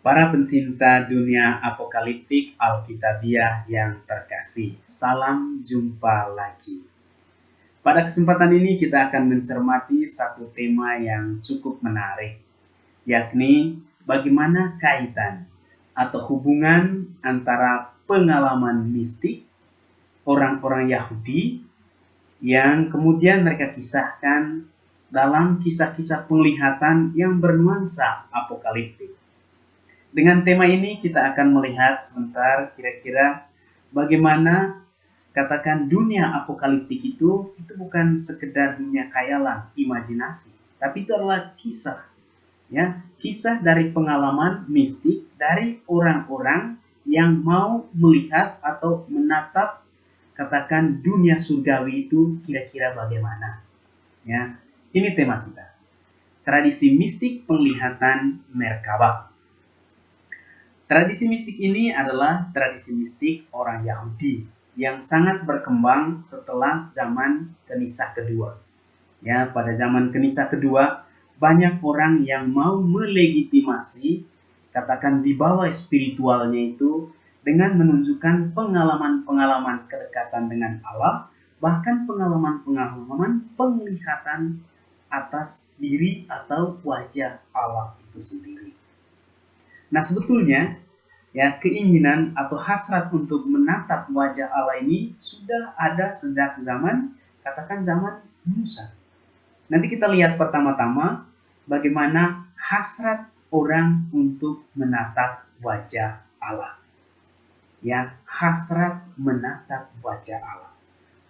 Para pencinta dunia apokaliptik Alkitabiah yang terkasih, salam jumpa lagi. Pada kesempatan ini kita akan mencermati satu tema yang cukup menarik, yakni bagaimana kaitan atau hubungan antara pengalaman mistik orang-orang Yahudi yang kemudian mereka kisahkan dalam kisah-kisah penglihatan yang bernuansa apokaliptik. Dengan tema ini kita akan melihat sebentar kira-kira bagaimana katakan dunia apokaliptik itu bukan sekedar dunia khayalan, imajinasi, tapi itu adalah kisah, ya, kisah dari pengalaman mistik dari orang-orang yang mau melihat atau menatap katakan dunia surgawi itu kira-kira bagaimana. Ya, ini tema kita. Tradisi mistik penglihatan Merkabah. Tradisi mistik ini adalah tradisi mistik orang Yahudi yang sangat berkembang setelah zaman Kenisah kedua. Ya, pada zaman Kenisah kedua, banyak orang yang mau melegitimasi, katakan di bawah spiritualnya itu, dengan menunjukkan pengalaman-pengalaman kedekatan dengan Allah, bahkan pengalaman-pengalaman penglihatan atas diri atau wajah Allah itu sendiri. Nah, sebetulnya ya keinginan atau hasrat untuk menatap wajah Allah ini sudah ada sejak zaman Musa. Nanti kita lihat pertama-tama bagaimana hasrat orang untuk menatap wajah Allah. Ya, hasrat menatap wajah Allah.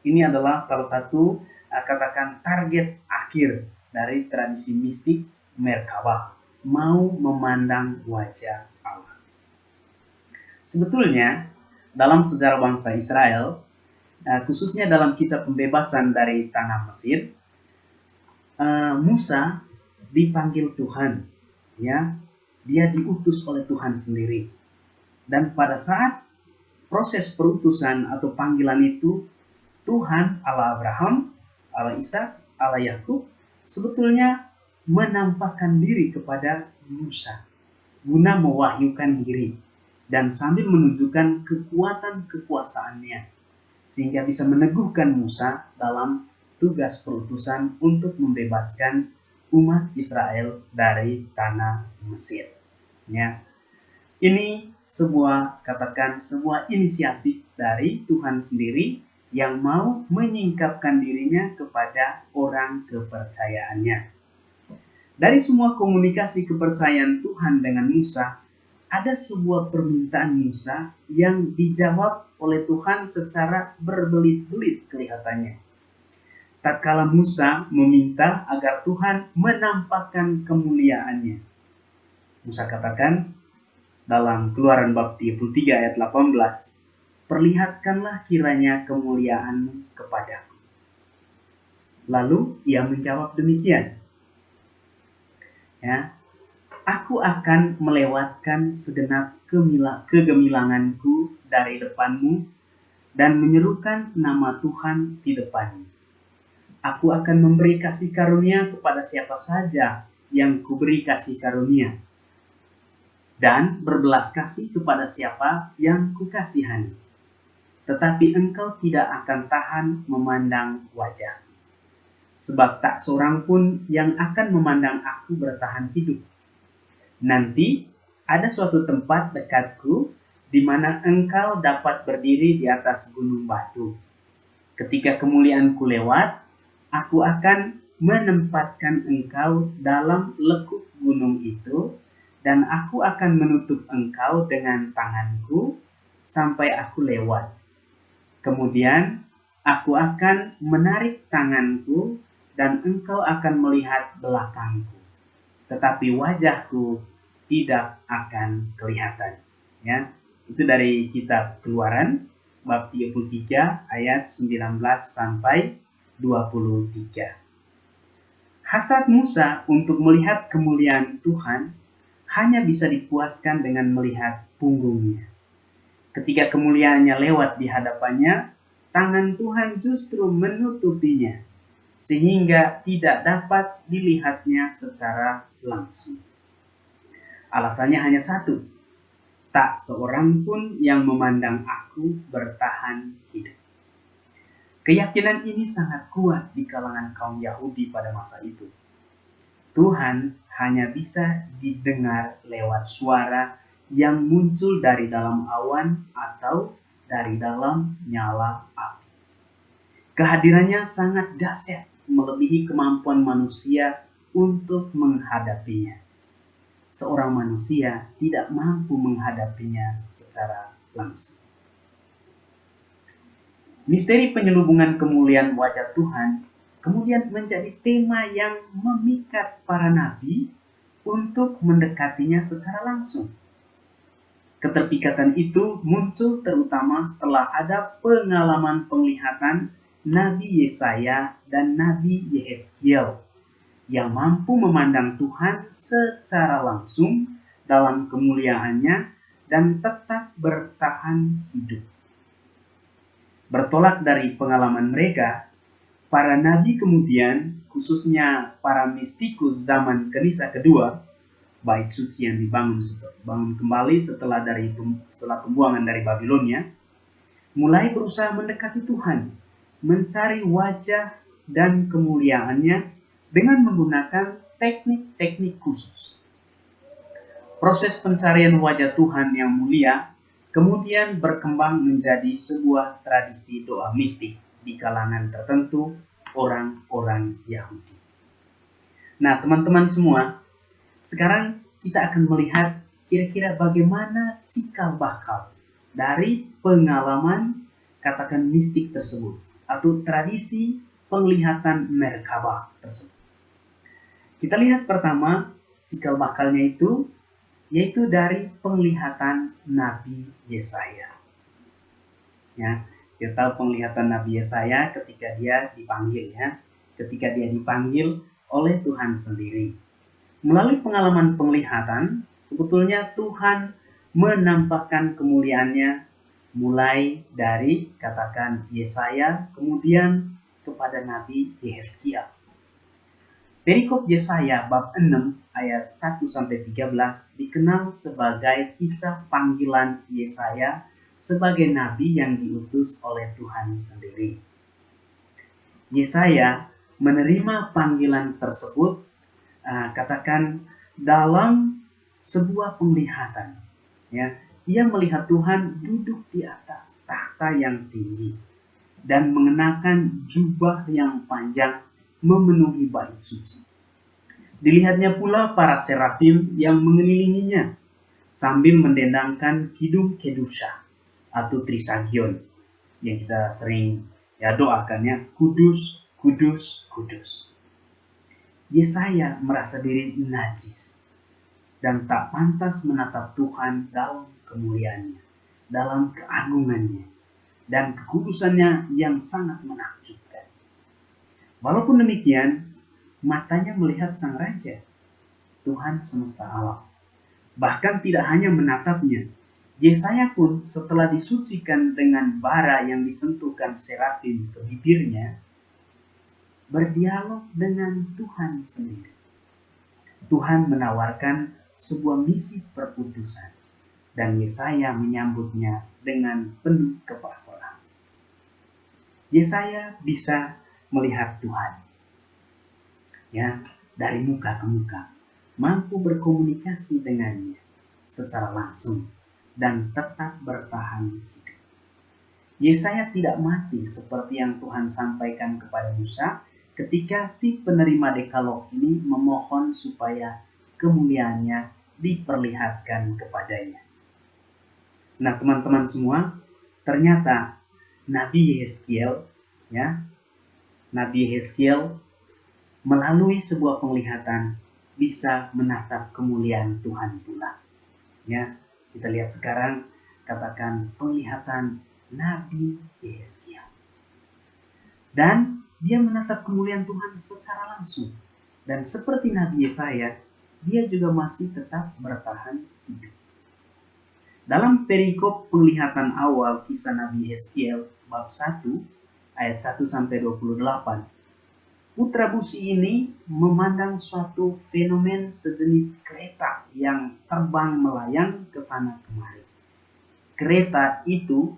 Ini adalah salah satu katakan target akhir dari tradisi mistik Merkabah, mau memandang wajah Allah. Sebetulnya dalam sejarah bangsa Israel, khususnya dalam kisah pembebasan dari tanah Mesir, Musa dipanggil Tuhan, ya, dia diutus oleh Tuhan sendiri. Dan pada saat proses perutusan atau panggilan itu, Tuhan Allah Abraham, Allah Ishak, Allah Yakub sebetulnya menampakkan diri kepada Musa guna mewahyukan diri dan sambil menunjukkan kekuatan kekuasaannya sehingga bisa meneguhkan Musa dalam tugas perutusan untuk membebaskan umat Israel dari tanah Mesir. Ya. Ini sebuah inisiatif dari Tuhan sendiri yang mau menyingkapkan dirinya kepada orang kepercayaannya. Dari semua komunikasi kepercayaan Tuhan dengan Musa, ada sebuah permintaan Musa yang dijawab oleh Tuhan secara berbelit-belit kelihatannya. Tatkala Musa meminta agar Tuhan menampakkan kemuliaannya. Musa katakan dalam Keluaran bab 33 ayat 18, "Perlihatkanlah kiranya kemuliaanmu kepadaku." Lalu ia menjawab demikian, ya, "Aku akan melewatkan segenap kegemilanganku dari depanmu dan menyerukan nama Tuhan di depanmu. Aku akan memberi kasih karunia kepada siapa saja yang kuberi kasih karunia, dan berbelas kasih kepada siapa yang kukasihani. Tetapi engkau tidak akan tahan memandang wajah, sebab tak seorang pun yang akan memandang aku bertahan hidup. Nanti ada suatu tempat dekatku di mana engkau dapat berdiri di atas gunung batu. Ketika kemuliaanku lewat, aku akan menempatkan engkau dalam lekuk gunung itu, dan aku akan menutup engkau dengan tanganku sampai aku lewat. Kemudian aku akan menarik tanganku dan engkau akan melihat belakangku, tetapi wajahku tidak akan kelihatan." Ya, itu dari kitab Keluaran bab 33 ayat 19 sampai 23. Hasrat Musa untuk melihat kemuliaan Tuhan hanya bisa dipuaskan dengan melihat punggungnya. Ketika kemuliaannya lewat di hadapannya, tangan Tuhan justru menutupinya sehingga tidak dapat dilihatnya secara langsung. Alasannya hanya satu, tak seorang pun yang memandang aku bertahan hidup. Keyakinan ini sangat kuat di kalangan kaum Yahudi pada masa itu. Tuhan hanya bisa didengar lewat suara yang muncul dari dalam awan atau dari dalam nyala api. Kehadirannya sangat dahsyat, melebihi kemampuan manusia untuk menghadapinya. Seorang manusia tidak mampu menghadapinya secara langsung. Misteri penyelubungan kemuliaan wajah Tuhan kemudian menjadi tema yang memikat para nabi untuk mendekatinya secara langsung. Keterpikatan itu muncul terutama setelah ada pengalaman penglihatan Nabi Yesaya dan Nabi Yehezkiel yang mampu memandang Tuhan secara langsung dalam kemuliaannya dan tetap bertahan hidup. Bertolak dari pengalaman mereka, para nabi kemudian, khususnya para mistikus zaman Kanisa kedua, bait suci yang dibangun kembali setelah pembuangan dari Babilonia, mulai berusaha mendekati Tuhan, mencari wajah dan kemuliaannya dengan menggunakan teknik-teknik khusus. Proses pencarian wajah Tuhan yang mulia kemudian berkembang menjadi sebuah tradisi doa mistik di kalangan tertentu orang-orang Yahudi. Nah, teman-teman semua, sekarang kita akan melihat kira-kira bagaimana cikal bakal dari pengalaman katakan mistik tersebut atau tradisi penglihatan Merkabah tersebut. Kita lihat pertama cikal bakalnya itu yaitu dari penglihatan Nabi Yesaya. Ya, kita tahu penglihatan Nabi Yesaya ketika dia dipanggil oleh Tuhan sendiri. Melalui pengalaman penglihatan, sebetulnya Tuhan menampakkan kemuliaannya mulai dari katakan Yesaya, kemudian kepada Nabi Yehezkiel. Perikop Yesaya bab 6 ayat 1-13 dikenal sebagai kisah panggilan Yesaya sebagai nabi yang diutus oleh Tuhan sendiri. Yesaya menerima panggilan tersebut katakan dalam sebuah penglihatan. Ya, ia melihat Tuhan duduk di atas tahta yang tinggi dan mengenakan jubah yang panjang memenuhi bait suci. Dilihatnya pula para serafim yang mengelilinginya sambil mendendangkan kidung kedusha atau trisagion yang kita sering doakannya, kudus, kudus, kudus. Yesaya merasa diri najis dan tak pantas menatap Tuhan dalam kemuliaannya, dalam keagungannya dan kekudusannya yang sangat menakjubkan. Walaupun demikian, matanya melihat Sang Raja, Tuhan semesta alam. Bahkan tidak hanya menatapnya, Yesaya pun setelah disucikan dengan bara yang disentuhkan serafim ke bibirnya, berdialog dengan Tuhan sendiri. Tuhan menawarkan sebuah misi perputusan, dan Yesaya menyambutnya dengan penuh kepasrahan. Yesaya bisa melihat Tuhan, dari muka ke muka, mampu berkomunikasi dengannya secara langsung dan tetap bertahan hidup. Yesaya tidak mati seperti yang Tuhan sampaikan kepada Musa ketika si penerima dekalog ini memohon supaya kemuliaannya diperlihatkan kepadanya. Nah, teman-teman semua, ternyata Nabi Yehezkiel melalui sebuah penglihatan bisa menatap kemuliaan Tuhan pula. Ya, kita lihat sekarang katakan penglihatan Nabi Yehezkiel. Dan dia menatap kemuliaan Tuhan secara langsung. Dan seperti Nabi Yesaya, dia juga masih tetap bertahan hidup. Dalam perikop penglihatan awal kisah Nabi Yehezkiel bab 1 ayat 1-28, Putra busi ini memandang suatu fenomen sejenis kereta yang terbang melayang ke sana kemari. Kereta itu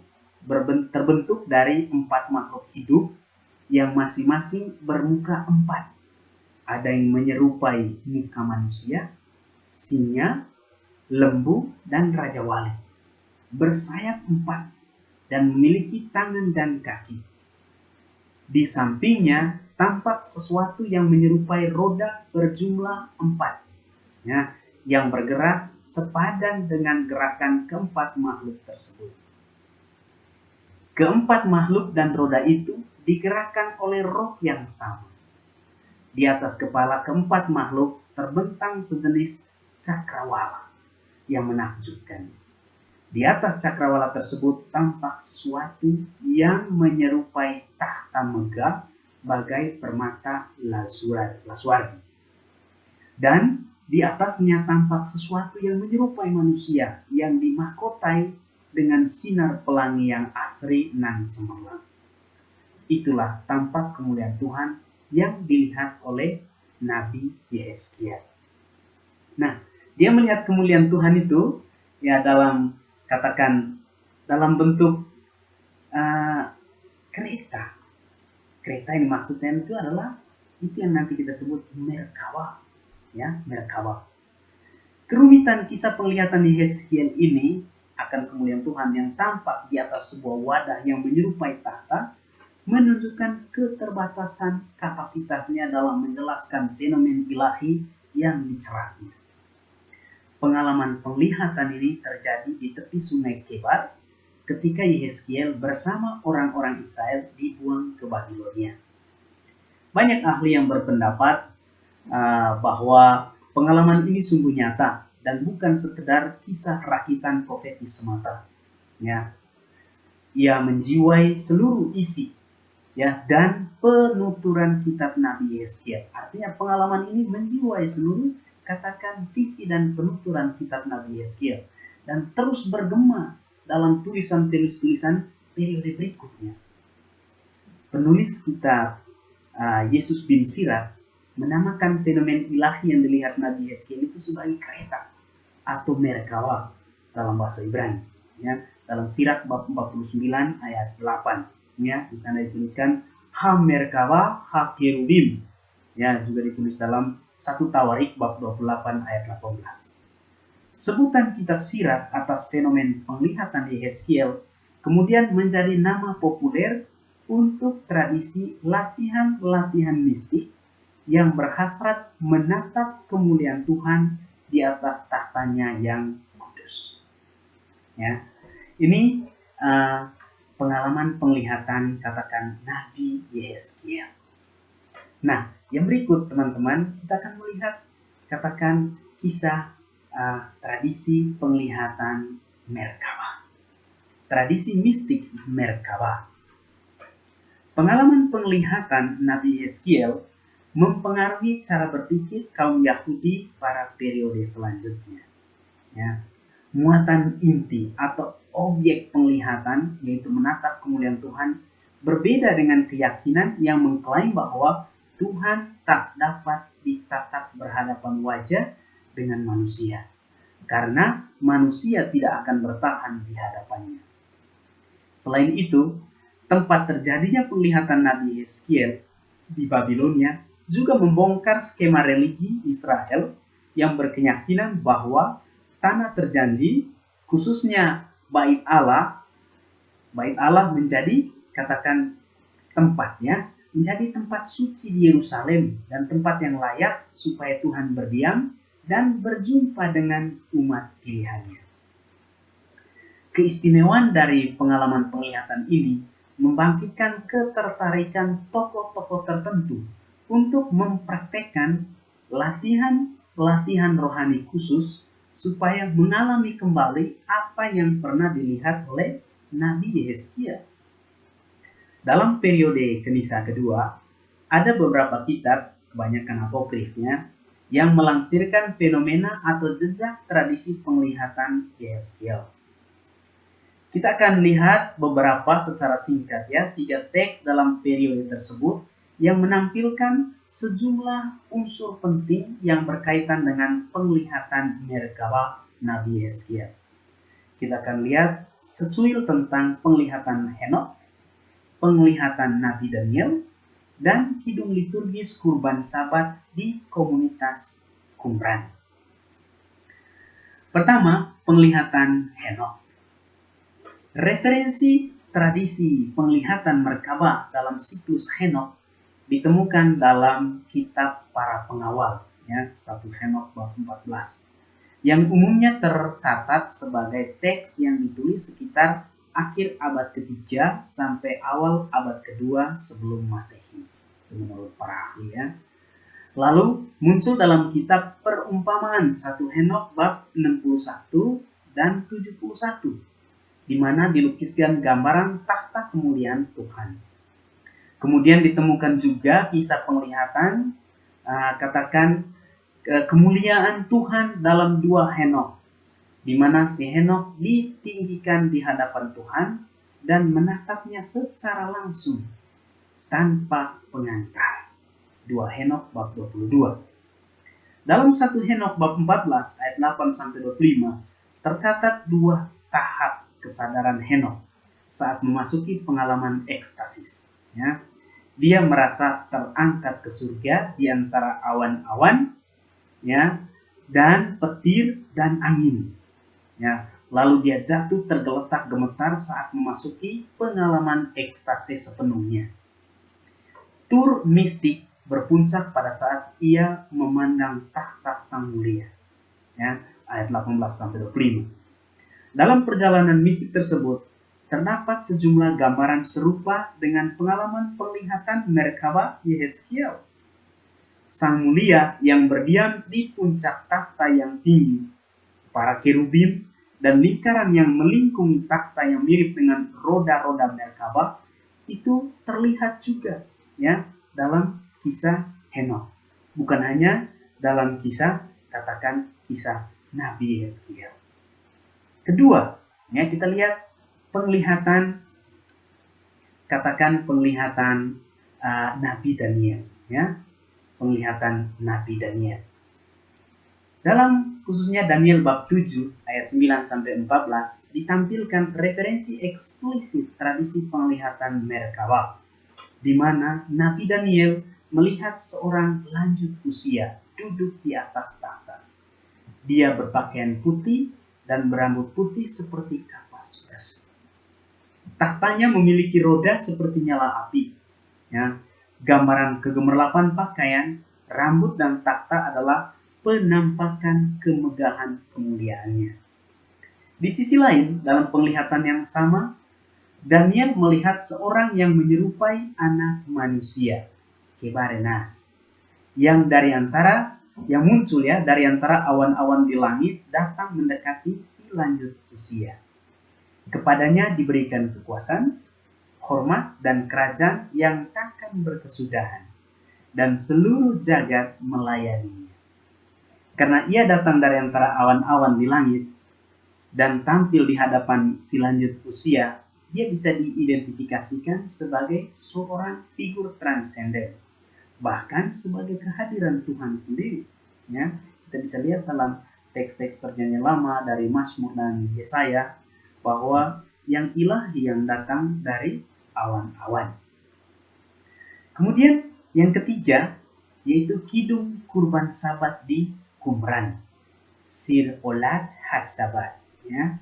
terbentuk dari 4 makhluk hidup yang masing-masing bermuka 4. Ada yang menyerupai muka manusia, singa, lembu, dan raja wali. Bersayap 4 dan memiliki tangan dan kaki. Di sampingnya tampak sesuatu yang menyerupai roda berjumlah 4, ya, yang bergerak sepadan dengan gerakan keempat makhluk tersebut. Keempat makhluk dan roda itu digerakkan oleh roh yang sama. Di atas kepala keempat makhluk terbentang sejenis cakrawala yang menakjubkan. Di atas cakrawala tersebut tampak sesuatu yang menyerupai tahta megah bagai permata laswardi. Dan di atasnya tampak sesuatu yang menyerupai manusia yang dimahkotai dengan sinar pelangi yang asri nan cemerlang. Itulah tampak kemuliaan Tuhan yang dilihat oleh Nabi Yehezkiel. Nah, dia melihat kemuliaan Tuhan itu ya dalam bentuk kereta. Kereta yang maksudnya itu adalah itu yang nanti kita sebut Merkabah, ya, Merkabah. Kerumitan kisah penglihatan Yehezkiel ini akan kemuliaan Tuhan yang tampak di atas sebuah wadah yang menyerupai tahta menunjukkan keterbatasan kapasitasnya dalam menjelaskan fenomen ilahi yang diceratnya. Pengalaman penglihatan ini terjadi di tepi sungai Kebar ketika Yehezkiel bersama orang-orang Israel dibuang ke Babilonia. Banyak ahli yang berpendapat bahwa pengalaman ini sungguh nyata dan bukan sekedar kisah rakitan profetis semata. Ya, ia menjiwai seluruh isi, ya, dan penuturan kitab Nabi Yehezkiel. Artinya pengalaman ini menjiwai seluruh, katakan, visi dan penuturan kitab Nabi Yehezkiel dan terus bergema dalam tulisan-tulisan periode berikutnya. Penulis kitab Yesus bin Sirat menamakan fenomen ilahi yang dilihat Nabi Yehezkiel itu sebagai kereta atau Merkabah dalam bahasa Ibrani. Ya, dalam Sirat bab 49 ayat 8, ya, di sana dituliskan ha Merkabah ha kerubim. Ya, juga ditulis dalam 1 Tawarik bab 28 ayat 18. Sebutan kitab Sirat atas fenomen penglihatan Yehezkiel kemudian menjadi nama populer untuk tradisi latihan-latihan mistik yang berhasrat menatap kemuliaan Tuhan di atas tahtanya yang kudus. Ya, ini pengalaman penglihatan, katakan, Nabi Yehezkiel. Nah, yang berikut teman-teman, kita akan melihat, katakan, kisah tradisi penglihatan Merkabah. Tradisi mistik Merkabah. Pengalaman penglihatan Nabi Yehezkiel mempengaruhi cara berpikir kaum Yahudi pada periode selanjutnya. Ya. Muatan inti atau objek penglihatan, yaitu menatap kemuliaan Tuhan, berbeda dengan keyakinan yang mengklaim bahwa Tuhan tak dapat ditatap berhadapan wajah dengan manusia, karena manusia tidak akan bertahan di hadapannya. Selain itu, tempat terjadinya penglihatan Nabi Yehezkiel di Babilonia juga membongkar skema religi Israel yang berkeyakinan bahwa tanah terjanji, khususnya bait Allah menjadi, katakan, tempatnya menjadi tempat suci di Yerusalem dan tempat yang layak supaya Tuhan berdiam dan berjumpa dengan umat pilihannya. Keistimewaan dari pengalaman penglihatan ini membangkitkan ketertarikan tokoh-tokoh tertentu untuk mempraktekkan latihan rohani khusus supaya mengalami kembali apa yang pernah dilihat oleh Nabi Yehezkiel. Dalam periode Kenisa kedua, ada beberapa kitab, kebanyakan apokrifnya, yang melansirkan fenomena atau jejak tradisi penglihatan Yehezkiel. Kita akan lihat beberapa secara singkat, ya, 3 teks dalam periode tersebut yang menampilkan sejumlah unsur penting yang berkaitan dengan penglihatan Merkabah Nabi Yeskiel. Kita akan lihat secuil tentang penglihatan Henokh, penglihatan Nabi Daniel, dan kidung liturgis kurban Sabat di komunitas Qumran. Pertama, penglihatan Henokh. Referensi tradisi penglihatan Merkabah dalam siklus Henokh ditemukan dalam kitab para pengawal, ya, 1 Henokh bab 14, yang umumnya tercatat sebagai teks yang ditulis sekitar akhir abad ketiga sampai awal abad kedua sebelum Masehi, menurut para ahli, ya. Lalu muncul dalam kitab perumpamaan 1 Henokh bab 61 dan 71, di mana dilukiskan gambaran takhta kemuliaan Tuhan. Kemudian ditemukan juga kisah penglihatan, kemuliaan Tuhan dalam 2 Henokh, di mana si Henokh ditinggikan di hadapan Tuhan dan menatapnya secara langsung tanpa pengantar. 2 Henokh bab 22. Dalam 1 Henokh bab 14 ayat 8-25 tercatat 2 tahap kesadaran Henokh saat memasuki pengalaman ekstasis, ya. Dia merasa terangkat ke surga di antara awan-awan, ya, dan petir dan angin, ya. Lalu dia jatuh tergeletak gemetar saat memasuki pengalaman ekstasis sepenuhnya. Tur mistik berpuncak pada saat ia memandang takhta Sang Mulia, ya, ayat 18-25. Dalam perjalanan mistik tersebut terdapat sejumlah gambaran serupa dengan pengalaman penglihatan Merkabah Yeskiel. Sang Mulia yang berdiam di puncak takhta yang tinggi, para kerubim dan lingkaran yang melingkungi takhta yang mirip dengan roda-roda Merkabah itu terlihat juga, ya, dalam kisah Henokh. Bukan hanya dalam kisah Nabi Yeskiel. Kedua, ya, kita lihat penglihatan Nabi Daniel, ya, penglihatan Nabi Daniel. Dalam khususnya Daniel bab 7 ayat 9-14 ditampilkan referensi eksplisit tradisi penglihatan Merkabah, di mana Nabi Daniel melihat seorang lanjut usia duduk di atas tahta. Dia berpakaian putih dan berambut putih seperti kapas bersih. Tahtanya memiliki roda seperti nyala api, ya. Gambaran kegemerlapan pakaian, rambut dan takhta adalah penampakan kemegahan kemuliaannya. Di sisi lain, dalam penglihatan yang sama, Daniel melihat seorang yang menyerupai anak manusia, Kebarenas, yang muncul, ya, dari antara awan-awan di langit datang mendekati si lanjut usia. Kepadanya diberikan kekuasaan, hormat, dan kerajaan yang takkan berkesudahan, dan seluruh jagat melayaninya. Karena ia datang dari antara awan-awan di langit dan tampil di hadapan si lanjut usia, dia bisa diidentifikasikan sebagai seorang figur transenden, bahkan sebagai kehadiran Tuhan sendiri, ya. Kita bisa lihat dalam teks-teks Perjanjian Lama dari Mazmur dan Yesaya bahwa yang ilahi yang datang dari awan-awan. Kemudian yang ketiga yaitu kidung kurban Sabat di Qumran, Sir Olad Has-Sabat, ya.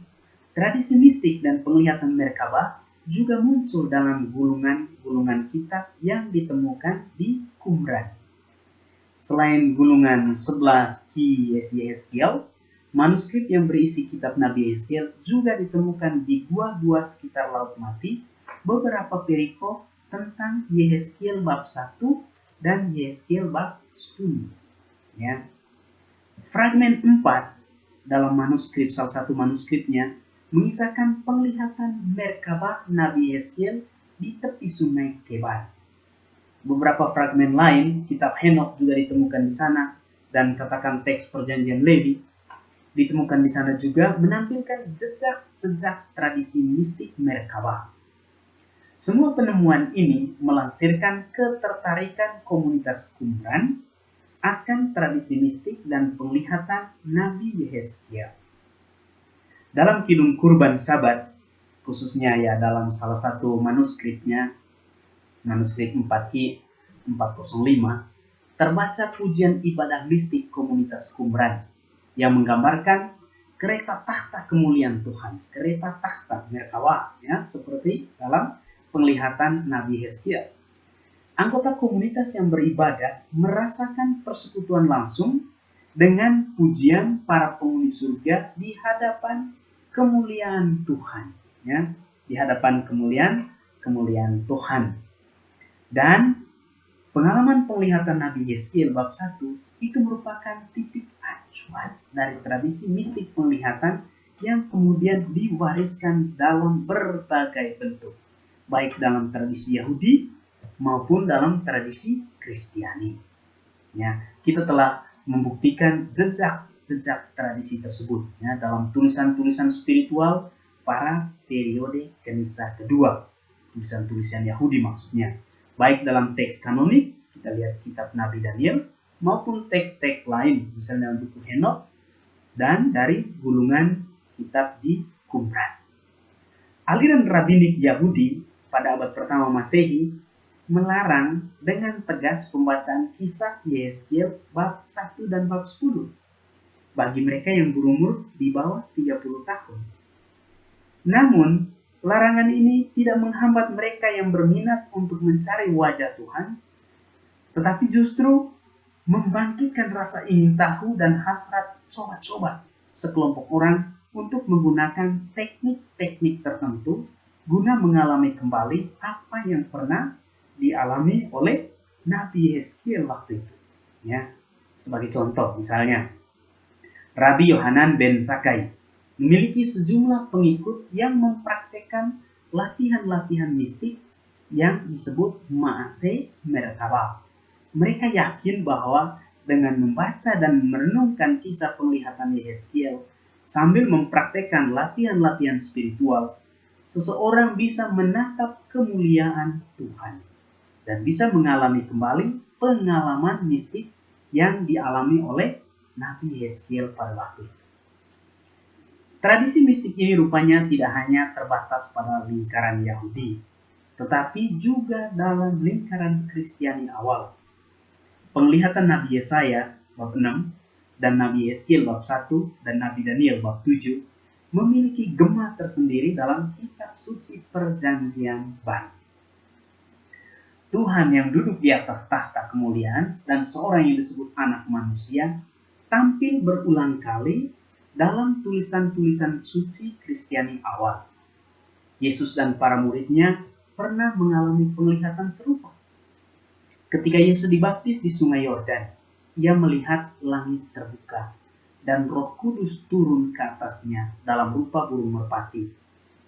Tradisi mistik dan penglihatan Merkabah juga muncul dalam gulungan-gulungan kitab yang ditemukan di Qumran. Selain gulungan 11 Ki Yeskiel, manuskrip yang berisi kitab Nabi Yeskiel juga ditemukan di gua-gua sekitar Laut Mati, beberapa perikop tentang Yeskiel bab 1 dan Yeskiel bab 10, ya. Fragmen 4 dalam manuskrip, salah satu manuskripnya, mengisahkan penglihatan Merkabah Nabi Yeskiel di tepi sungai Kebar. Beberapa fragmen lain, kitab Henokh juga ditemukan di sana, dan katakan teks Perjanjian Lewi ditemukan di sana juga menampilkan jejak-jejak tradisi mistik Merkabah. Semua penemuan ini melansirkan ketertarikan komunitas Qumran akan tradisi mistik dan penglihatan Nabi Yehezkiel. Dalam Kidung Kurban Sabat, khususnya ya dalam salah satu manuskripnya, manuskrip 4I 405, terbaca pujian ibadah mistik komunitas Qumran yang menggambarkan kereta tahta kemuliaan Tuhan, kereta tahta Merkawah, ya, seperti dalam penglihatan Nabi Hezkiel. Anggota komunitas yang beribadah merasakan persekutuan langsung dengan pujian para penghuni surga di hadapan kemuliaan Tuhan, ya, di hadapan kemuliaan Tuhan. Dan pengalaman penglihatan Nabi Hezkiel bab 1 itu merupakan titik acuan dari tradisi mistik penglihatan yang kemudian diwariskan dalam berbagai bentuk, baik dalam tradisi Yahudi maupun dalam tradisi Kristiani. Ya, kita telah membuktikan jejak tradisi tersebut, ya, dalam tulisan-tulisan spiritual para periode Kenisah kedua, tulisan-tulisan Yahudi maksudnya, baik dalam teks kanonik, kita lihat kitab Nabi Daniel, maupun teks-teks lain, misalnya buku Henok, dan dari gulungan kitab di Qumran. Aliran rabbinik Yahudi pada abad pertama Masehi melarang dengan tegas pembacaan kisah Yehezkiel bab 1 dan bab 10 bagi mereka yang berumur di bawah 30 tahun. Namun, larangan ini tidak menghambat mereka yang berminat untuk mencari wajah Tuhan, tetapi justru membangkitkan rasa ingin tahu dan hasrat coba-coba sekelompok orang untuk menggunakan teknik-teknik tertentu guna mengalami kembali apa yang pernah dialami oleh Nabi Hezkiel waktu itu. Ya, sebagai contoh, misalnya Rabbi Yohanan ben Zakkai memiliki sejumlah pengikut yang mempraktekkan latihan-latihan mistik yang disebut Maase Merkabah. Mereka yakin bahwa dengan membaca dan merenungkan kisah penglihatan Yehezkiel sambil mempraktekkan latihan-latihan spiritual, seseorang bisa menatap kemuliaan Tuhan dan bisa mengalami kembali pengalaman mistik yang dialami oleh Nabi Yehezkiel pada waktu itu. Tradisi mistik ini rupanya tidak hanya terbatas pada lingkaran Yahudi, tetapi juga dalam lingkaran Kristiani awal. Penglihatan Nabi Yesaya bab 6 dan Nabi Yehezkiel bab 1 dan Nabi Daniel bab 7 memiliki gema tersendiri dalam kitab suci Perjanjian Baru. Tuhan yang duduk di atas tahta kemuliaan dan seorang yang disebut anak manusia tampil berulang kali dalam tulisan-tulisan suci Kristiani awal. Yesus dan para muridnya pernah mengalami penglihatan serupa. Ketika Yesus dibaptis di Sungai Yordan, ia melihat langit terbuka dan Roh Kudus turun ke atasnya dalam rupa burung merpati,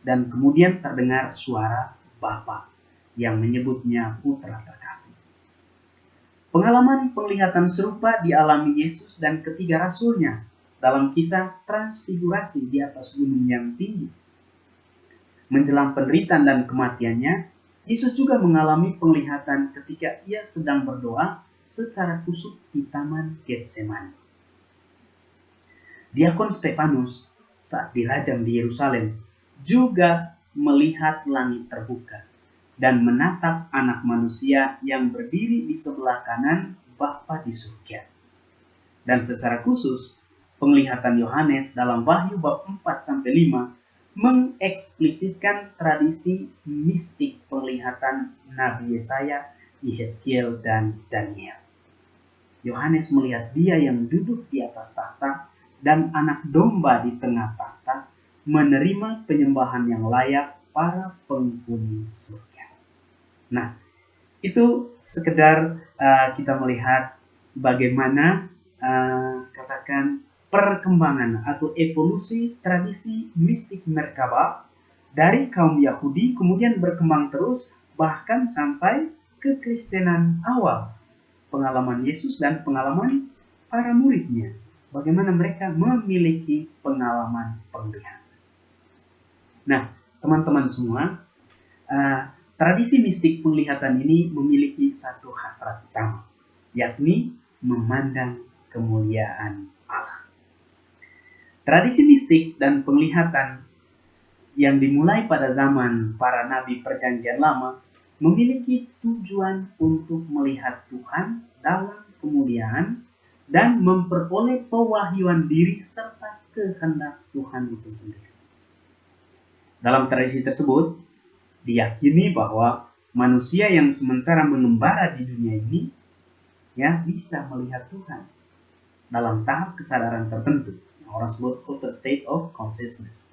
dan kemudian terdengar suara Bapa yang menyebutnya Putra Terkasih. Pengalaman penglihatan serupa dialami Yesus dan ketiga rasulnya dalam kisah transfigurasi di atas gunung yang tinggi. Menjelang penderitaan dan kematiannya, Yesus juga mengalami penglihatan ketika ia sedang berdoa secara kusuk di Taman Getsemani. Diakon Stefanus saat dirajam di Yerusalem juga melihat langit terbuka dan menatap anak manusia yang berdiri di sebelah kanan Bapa di surga. Dan secara khusus, penglihatan Yohanes dalam Wahyu bab 4-5 mengeksplisitkan tradisi mistik penglihatan Nabi Yesaya, Yehezkiel, dan Daniel. Yohanes melihat Dia yang duduk di atas tahta dan anak domba di tengah tahta menerima penyembahan yang layak para penghuni surga. Nah, itu sekedar kita melihat bagaimana katakan perkembangan atau evolusi tradisi mistik Merkabah dari kaum Yahudi kemudian berkembang terus bahkan sampai kekristenan awal, pengalaman Yesus dan pengalaman para muridnya, bagaimana mereka memiliki pengalaman penglihatan. Nah, teman-teman semua, Tradisi mistik penglihatan ini memiliki satu hasrat utama, yakni memandang kemuliaan Allah. Tradisi mistik dan penglihatan yang dimulai pada zaman para nabi Perjanjian Lama memiliki tujuan untuk melihat Tuhan dalam kemuliaan dan memperoleh pewahyuan diri serta kehendak Tuhan itu sendiri. Dalam tradisi tersebut, diyakini bahwa manusia yang sementara mengembara di dunia ini bisa melihat Tuhan dalam tahap kesadaran tertentu yang orang sebut altered state of consciousness,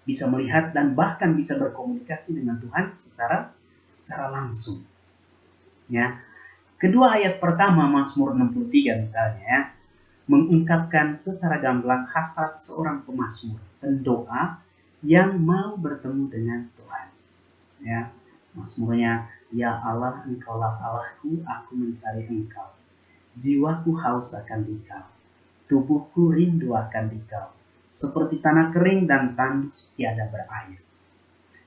bisa melihat dan bahkan bisa berkomunikasi dengan Tuhan secara langsung. Kedua ayat pertama Mazmur 63 misalnya mengungkapkan secara gamblang hasrat seorang pemazmur, pendoa yang mau bertemu dengan Tuhan. Mazmurnya, ya Allah, Engkaulah Allahku, aku mencari Engkau. Jiwaku haus akan Engkau, tubuhku rindu akan Engkau, seperti tanah kering dan tandus tiada berair.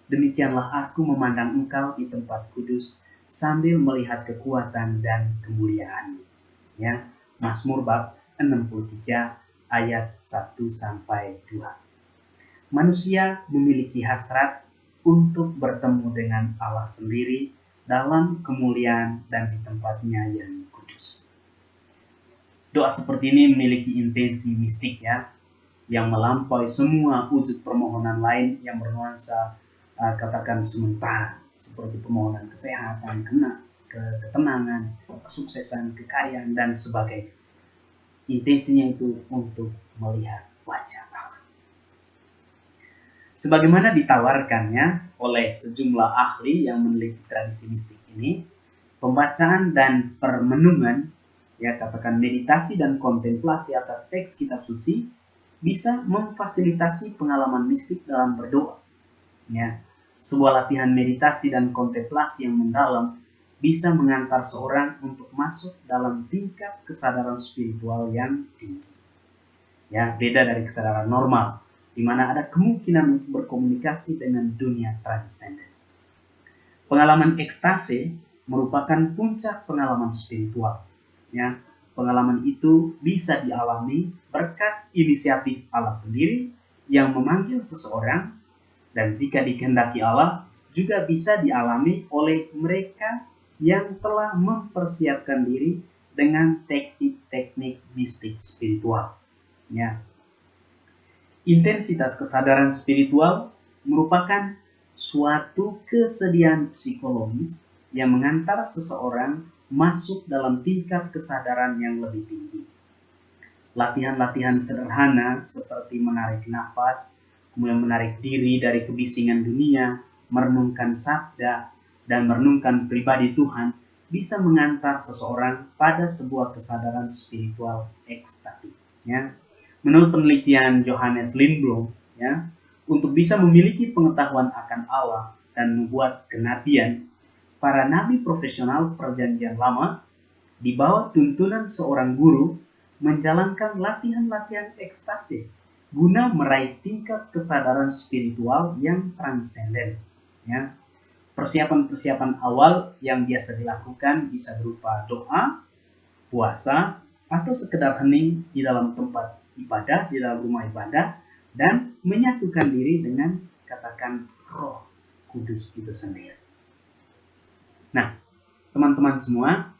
Demikianlah aku memandang Engkau di tempat kudus, sambil melihat kekuatan dan kemuliaan-Mu. Mazmur bab 63 ayat 1-2. Manusia memiliki hasrat untuk bertemu dengan Allah sendiri dalam kemuliaan dan di tempatnya yang kudus. Doa seperti ini memiliki intensi mistik yang melampaui semua wujud permohonan lain yang bernuansa katakan sementara, seperti permohonan kesehatan, ketenangan, kesuksesan, kekayaan, dan sebagainya. Intensinya itu untuk melihat wajah Allah. Sebagaimana ditawarkannya oleh sejumlah ahli yang meneliti tradisi mistik ini, pembacaan dan permenungan, katakan meditasi dan kontemplasi atas teks kitab suci bisa memfasilitasi pengalaman mistik dalam berdoa. Sebuah latihan meditasi dan kontemplasi yang mendalam bisa mengantar seorang untuk masuk dalam tingkat kesadaran spiritual yang tinggi. Beda dari kesadaran normal, di mana ada kemungkinan untuk berkomunikasi dengan dunia transenden. Pengalaman ekstase merupakan puncak pengalaman spiritual. Pengalaman itu bisa dialami berkat inisiatif Allah sendiri yang memanggil seseorang, dan jika dikehendaki Allah juga bisa dialami oleh mereka yang telah mempersiapkan diri dengan teknik-teknik mistik spiritual. Intensitas kesadaran spiritual merupakan suatu kesediaan psikologis yang mengantar seseorang masuk dalam tingkat kesadaran yang lebih tinggi. Latihan-latihan sederhana seperti menarik nafas, kemudian menarik diri dari kebisingan dunia, merenungkan sabda, dan merenungkan pribadi Tuhan bisa mengantar seseorang pada sebuah kesadaran spiritual ekstatik. Menurut penelitian Johannes Lindblom, untuk bisa memiliki pengetahuan akan Allah dan membuat kenabian, para nabi profesional Perjanjian Lama di bawah tuntunan seorang guru menjalankan latihan-latihan ekstase guna meraih tingkat kesadaran spiritual yang transenden. Persiapan-persiapan awal yang biasa dilakukan bisa berupa doa, puasa, atau sekedar hening di dalam tempat ibadah, di dalam rumah ibadah, dan menyatukan diri dengan katakan Roh Kudus itu sendiri. Nah, teman-teman semua,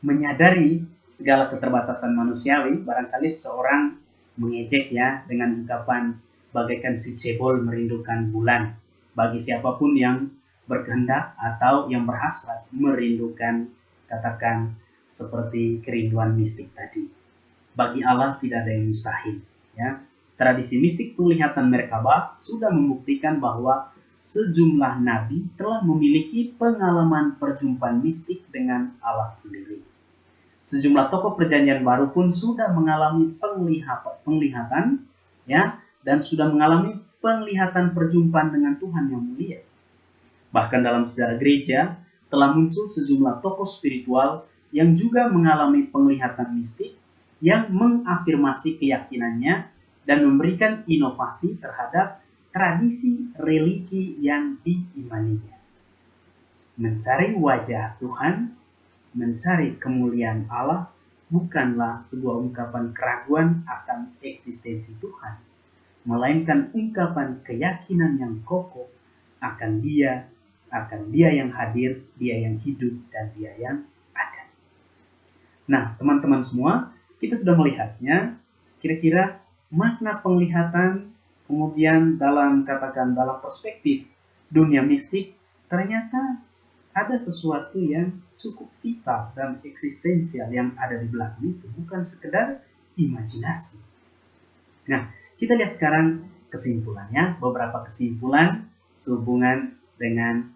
menyadari segala keterbatasan manusiawi, barangkali seorang mengejek dengan ungkapan bagaikan si cebol merindukan bulan. Bagi siapapun yang berkehendak atau yang berhasrat merindukan, katakan seperti kerinduan mistik tadi. Bagi Allah tidak ada yang mustahil. Tradisi mistik penglihatan Merkabah sudah membuktikan bahwa sejumlah nabi telah memiliki pengalaman perjumpaan mistik dengan Allah sendiri. Sejumlah tokoh Perjanjian Baru pun sudah mengalami penglihatan dan sudah mengalami penglihatan perjumpaan dengan Tuhan yang mulia. Bahkan dalam sejarah gereja telah muncul sejumlah tokoh spiritual yang juga mengalami penglihatan mistik yang mengafirmasi keyakinannya dan memberikan inovasi terhadap tradisi religi yang diimaninya. Mencari wajah Tuhan, mencari kemuliaan Allah, bukanlah sebuah ungkapan keraguan akan eksistensi Tuhan, melainkan ungkapan keyakinan yang kokoh akan Dia yang hadir, Dia yang hidup, dan Dia yang ada. Nah, teman-teman semua, kita sudah melihatnya. Kira-kira makna penglihatan, kemudian dalam perspektif dunia mistik, ternyata ada sesuatu yang cukup vital dan eksistensial yang ada di belakang itu, bukan sekedar imajinasi. Nah, kita lihat sekarang kesimpulannya, beberapa kesimpulan sehubungan dengan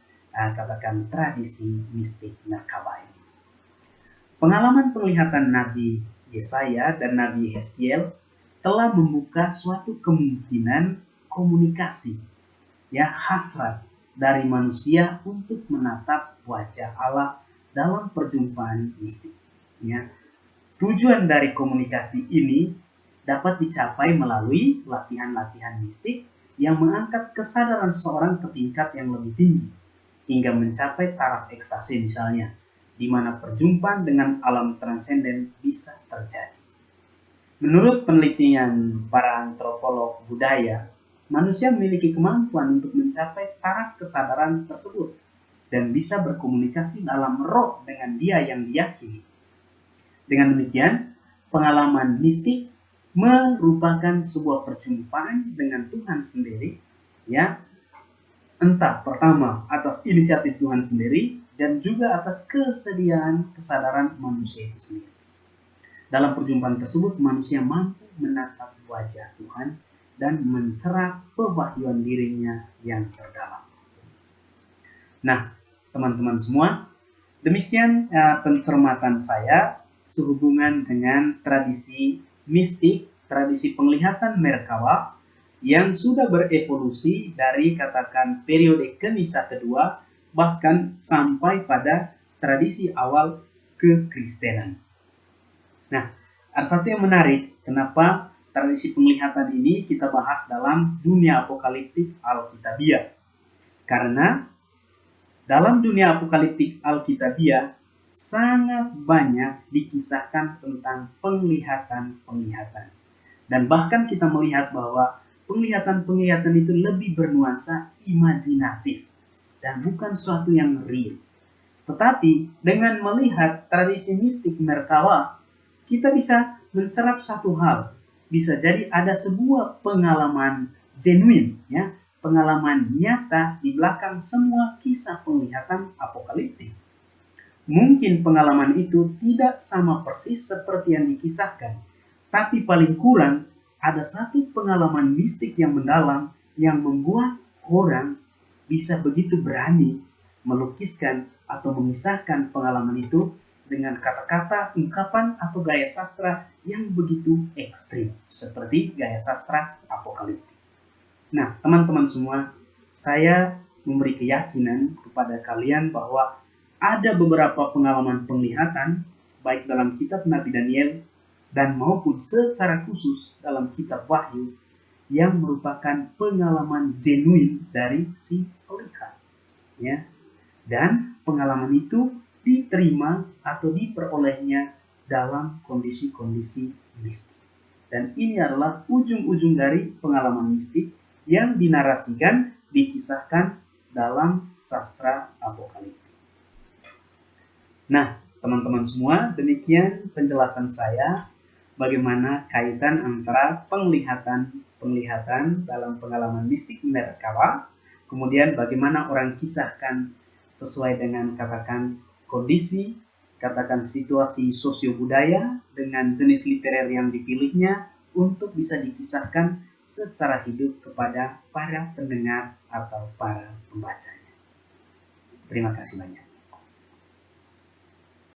tradisi mistik Merkabah ini. Pengalaman penglihatan Nabi Yesaya dan Nabi Yeskiel telah membuka suatu kemungkinan komunikasi, hasrat dari manusia untuk menatap wajah Allah dalam perjumpaan mistik. Tujuan dari komunikasi ini dapat dicapai melalui latihan-latihan mistik yang mengangkat kesadaran seseorang ke tingkat yang lebih tinggi, hingga mencapai taraf ekstasi misalnya, di mana perjumpaan dengan alam transenden bisa terjadi. Menurut penelitian para antropolog budaya, manusia memiliki kemampuan untuk mencapai taraf kesadaran tersebut dan bisa berkomunikasi dalam roh dengan Dia yang diyakini. Dengan demikian, pengalaman mistik merupakan sebuah perjumpaan dengan Tuhan sendiri, entah pertama atas inisiatif Tuhan sendiri dan juga atas kesediaan kesadaran manusia itu sendiri. Dalam perjumpaan tersebut, manusia mampu menatap wajah Tuhan dan mencerah pewahyuan dirinya yang terdalam. Nah, teman-teman semua, demikian pencermatan saya sehubungan dengan tradisi mistik, tradisi penglihatan Merkabah yang sudah berevolusi dari katakan periode Kenisa kedua bahkan sampai pada tradisi awal kekristenan. Nah, ada satu yang menarik, kenapa tradisi penglihatan ini kita bahas dalam dunia apokaliptik Alkitabiah. Karena dalam dunia apokaliptik Alkitabiah sangat banyak dikisahkan tentang penglihatan-penglihatan. Dan bahkan kita melihat bahwa penglihatan-penglihatan itu lebih bernuansa imajinatif dan bukan suatu yang real. Tetapi dengan melihat tradisi mistik Merkabah, kita bisa mencerap satu hal. Bisa jadi ada sebuah pengalaman genuine, pengalaman nyata di belakang semua kisah penglihatan apokaliptik. Mungkin pengalaman itu tidak sama persis seperti yang dikisahkan, tapi paling kurang ada satu pengalaman mistik yang mendalam yang membuat orang bisa begitu berani melukiskan atau memisahkan pengalaman itu dengan kata-kata, ungkapan, atau gaya sastra yang begitu ekstrim, seperti gaya sastra apokaliptik. Nah, teman-teman semua, saya memberi keyakinan kepada kalian bahwa ada beberapa pengalaman penglihatan, baik dalam kitab Nabi Daniel dan maupun secara khusus dalam kitab Wahyu, yang merupakan pengalaman genuine dari si pelihat. Dan pengalaman itu diterima atau diperolehnya dalam kondisi-kondisi mistik. Dan ini adalah ujung-ujung dari pengalaman mistik yang dinarasikan, dikisahkan dalam sastra apokaliptik. Nah, teman-teman semua, demikian penjelasan saya bagaimana kaitan antara penglihatan dalam pengalaman mistik Merkabah, kemudian bagaimana orang kisahkan sesuai dengan katakan kondisi, katakan situasi sosio-budaya dengan jenis literer yang dipilihnya untuk bisa dikisahkan secara hidup kepada para pendengar atau para pembacanya. Terima kasih banyak.